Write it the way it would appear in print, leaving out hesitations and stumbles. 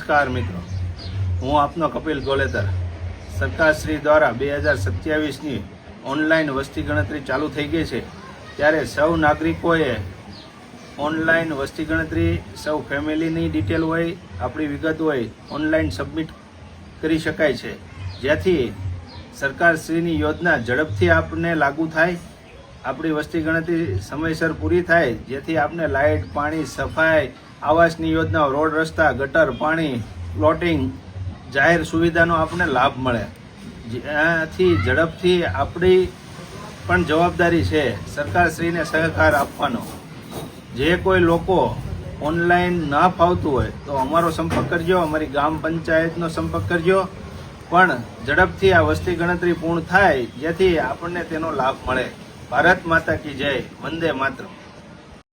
નમસ્કાર મિત્રો, હું આપનો કપિલ ગોલેતર। સરકારશ્રી દ્વારા 2027ની ઓનલાઈન વસ્તી ગણતરી ચાલુ થઈ ગઈ છે, ત્યારે સૌ નાગરિકોએ ઓનલાઈન વસ્તી ગણતરી, સૌ ફેમિલીની ડિટેલ હોય, આપણી વિગત હોય, ઓનલાઈન સબમિટ કરી શકાય છે, જેથી સરકારશ્રીની યોજના ઝડપથી આપને લાગુ થાય, આપણી વસ્તી ગણતરી સમયસર પૂરી થાય, જેથી આપને લાઇટ, પાણી, સફાઈ, આવાસની યોજનાઓ, રોડ, રસ્તા, ગટર, પાણી, પ્લોટિંગ, જાહેર સુવિધાનો આપણને લાભ મળે। જ્યાંથી ઝડપથી આપણી પણ જવાબદારી છે સરકારશ્રીને સહકાર આપવાનો। જે કોઈ લોકો ઓનલાઈન ના ફાવતું હોય તો અમારો સંપર્ક કરજો, અમારી ગ્રામ પંચાયતનો સંપર્ક કરજો, પણ ઝડપથી આ વસ્તી ગણતરી પૂર્ણ થાય જેથી આપણને તેનો લાભ મળે। ભારત માતા કી જય, વંદે માતરમ।